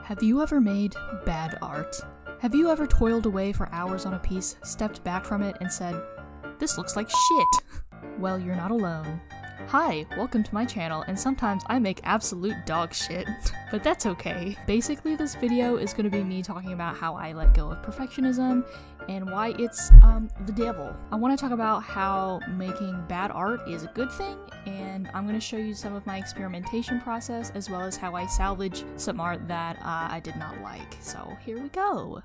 Have you ever made bad art? Have you ever toiled away for hours on a piece, stepped back from it, and said, "This looks like shit"? Well, you're not alone. Hi, welcome to my channel, and sometimes I make absolute dog shit, but that's okay. Basically, this video is going to be me talking about how I let go of perfectionism and why it's the devil. I want to talk about how making bad art is a good thing, and I'm going to show you some of my experimentation process as well as how I salvage some art that I did not like. So here we go.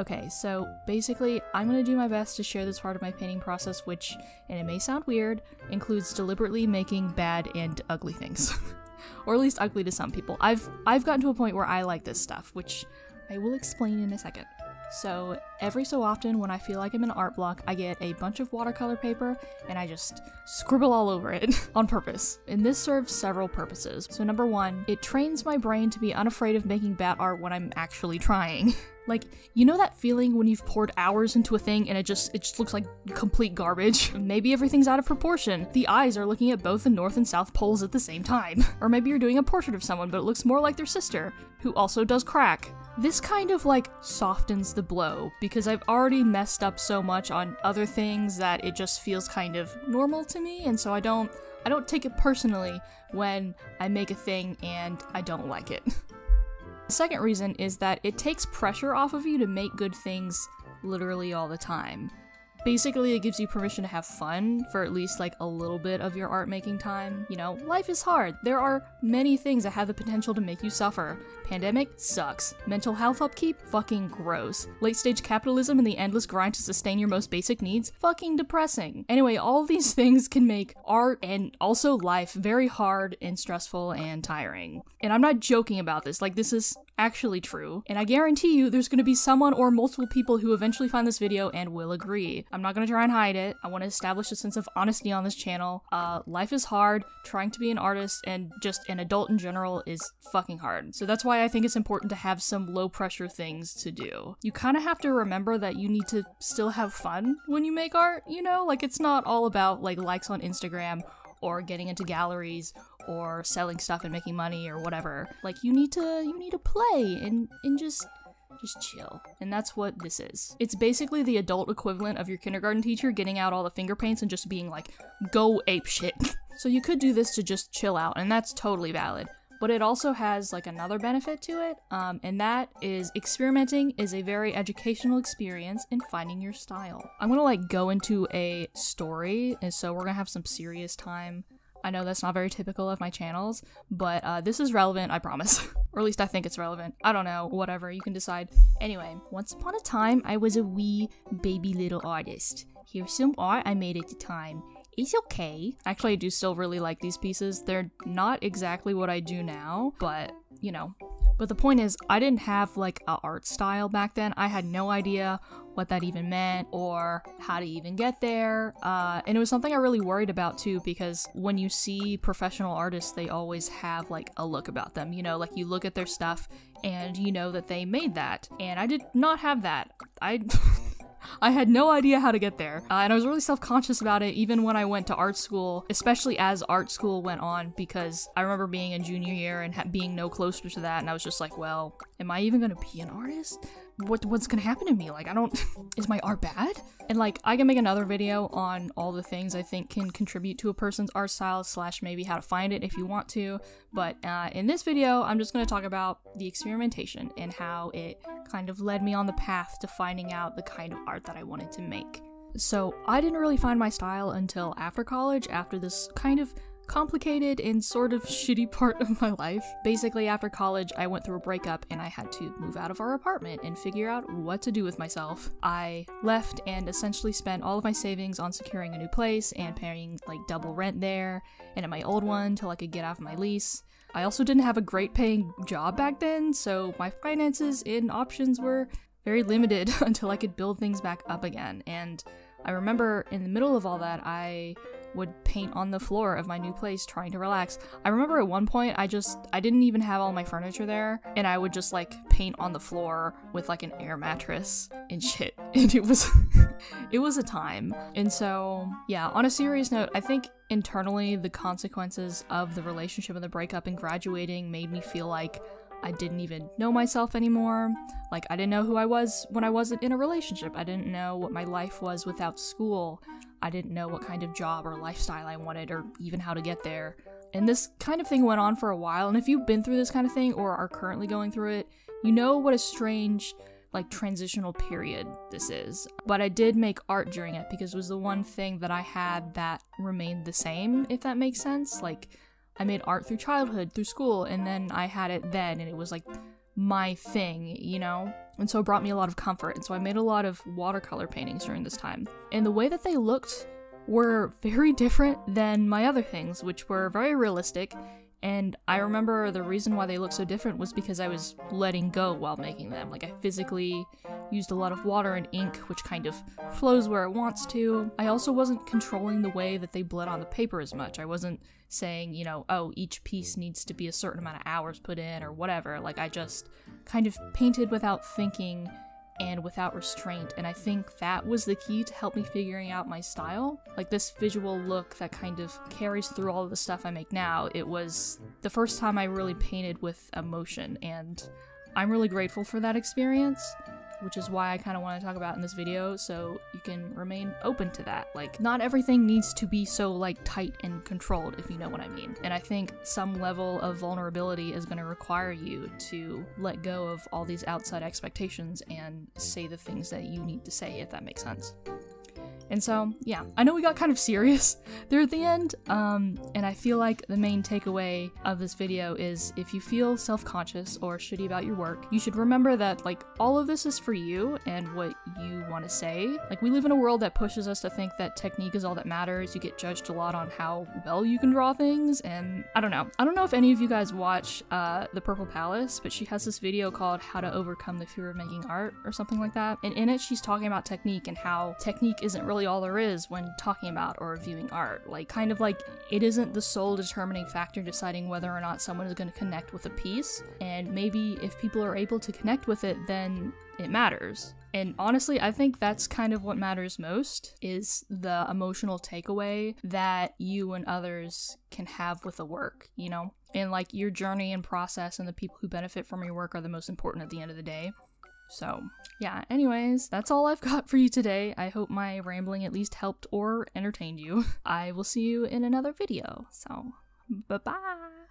Okay, so basically, I'm gonna do my best to share this part of my painting process, which, and it may sound weird, includes deliberately making bad and ugly things. Or at least ugly to some people. I've gotten to a point where I like this stuff, which I will explain in a second. So, every so often when I feel like I'm in an art block, I get a bunch of watercolor paper and I just scribble all over it on purpose. And this serves several purposes. So number one, it trains my brain to be unafraid of making bad art when I'm actually trying. Like, you know that feeling when you've poured hours into a thing and it just looks like complete garbage? Maybe everything's out of proportion. The eyes are looking at both the north and south poles at the same time. Or maybe you're doing a portrait of someone but it looks more like their sister, who also does crack. This kind of like softens the blow because I've already messed up so much on other things that it just feels kind of normal to me, and so I don't take it personally when I make a thing and I don't like it. The second reason is that it takes pressure off of you to make good things literally all the time. Basically, it gives you permission to have fun for at least like a little bit of your art making time. You know, life is hard. There are many things that have the potential to make you suffer. Pandemic sucks. Mental health upkeep? Fucking gross. Late stage capitalism and the endless grind to sustain your most basic needs? Fucking depressing. Anyway, all of these things can make art and also life very hard and stressful and tiring. And I'm not joking about this, like this is actually true. And I guarantee you there's gonna be someone or multiple people who eventually find this video and will agree. I'm not gonna try and hide it. I want to establish a sense of honesty on this channel. Life is hard, trying to be an artist and just an adult in general is fucking hard. So that's why I think it's important to have some low pressure things to do. You kind of have to remember that you need to still have fun when you make art, you know? Like it's not all about like likes on Instagram or getting into galleries or selling stuff and making money or whatever. Like you need to play and just chill. And that's what this is. It's basically the adult equivalent of your kindergarten teacher getting out all the finger paints and just being like, go ape shit. So you could do this to just chill out, and that's totally valid. But it also has like another benefit to it, and that is experimenting is a very educational experience in finding your style. I'm gonna like go into a story, and so we're gonna have some serious time. I know that's not very typical of my channels, but this is relevant, I promise. Or at least I think it's relevant. I don't know, whatever, you can decide. Anyway, once upon a time, I was a wee baby little artist. Here's some art I made at the time. It's okay. Actually, I do still really like these pieces. They're not exactly what I do now, but, you know. But the point is, I didn't have like an art style back then. I had no idea what that even meant or how to even get there. And it was something I really worried about too, because when you see professional artists, they always have like a look about them, you know, like you look at their stuff and you know that they made that. And I did not have that. I had no idea how to get there, and I was really self-conscious about it even when I went to art school, especially as art school went on, because I remember being in junior year and being no closer to that, and I was just like, well, am I even gonna be an artist? What's gonna happen to me? Like, I don't- is my art bad? And like, I can make another video on all the things I think can contribute to a person's art style / maybe how to find it if you want to, but in this video, I'm just gonna talk about the experimentation and how it kind of led me on the path to finding out the kind of art that I wanted to make. So I didn't really find my style until after college, after this kind of complicated and sort of shitty part of my life. Basically, after college, I went through a breakup and I had to move out of our apartment and figure out what to do with myself. I left and essentially spent all of my savings on securing a new place and paying like double rent there and at my old one till I could get off my lease. I also didn't have a great paying job back then, so my finances and options were very limited until I could build things back up again. And I remember in the middle of all that, I would paint on the floor of my new place trying to relax. I remember at one point I didn't even have all my furniture there, and I would just like paint on the floor with like an air mattress and shit. And it was it was a time. And so yeah, on a serious note, I think internally the consequences of the relationship and the breakup and graduating made me feel like I didn't even know myself anymore. Like, I didn't know who I was when I wasn't in a relationship. I didn't know what my life was without school. I didn't know what kind of job or lifestyle I wanted, or even how to get there. And this kind of thing went on for a while, and if you've been through this kind of thing or are currently going through it, you know what a strange, like, transitional period this is. But I did make art during it because it was the one thing that I had that remained the same, if that makes sense. Like, I made art through childhood, through school, and then I had it then, and it was like my thing, you know? And so it brought me a lot of comfort, and so I made a lot of watercolor paintings during this time. And the way that they looked were very different than my other things, which were very realistic, and I remember the reason why they looked so different was because I was letting go while making them. Like, I physically used a lot of water and ink, which kind of flows where it wants to. I also wasn't controlling the way that they bled on the paper as much. I wasn't saying, you know, oh, each piece needs to be a certain amount of hours put in or whatever. Like, I just kind of painted without thinking and without restraint, and I think that was the key to help me figuring out my style. Like, this visual look that kind of carries through all of the stuff I make now, it was the first time I really painted with emotion, and I'm really grateful for that experience, which is why I kind of want to talk about in this video, so you can remain open to that. Like, not everything needs to be so, like, tight and controlled, if you know what I mean. And I think some level of vulnerability is going to require you to let go of all these outside expectations and say the things that you need to say, if that makes sense. And so, yeah, I know we got kind of serious there at the end, and I feel like the main takeaway of this video is if you feel self-conscious or shitty about your work, you should remember that, like, all of this is for you and what you want to say. Like, we live in a world that pushes us to think that technique is all that matters. You get judged a lot on how well you can draw things, and I don't know. I don't know if any of you guys watch The Purple Palace, but she has this video called How to Overcome the Fear of Making Art or something like that, and in it she's talking about technique and how technique isn't really all there is when talking about or viewing art. Like, kind of like, it isn't the sole determining factor deciding whether or not someone is going to connect with a piece, and maybe if people are able to connect with it, then it matters. And honestly, I think that's kind of what matters most, is the emotional takeaway that you and others can have with the work, you know? And like, your journey and process and the people who benefit from your work are the most important at the end of the day. So, yeah, anyways, that's all I've got for you today. I hope my rambling at least helped or entertained you. I will see you in another video, so bye-bye!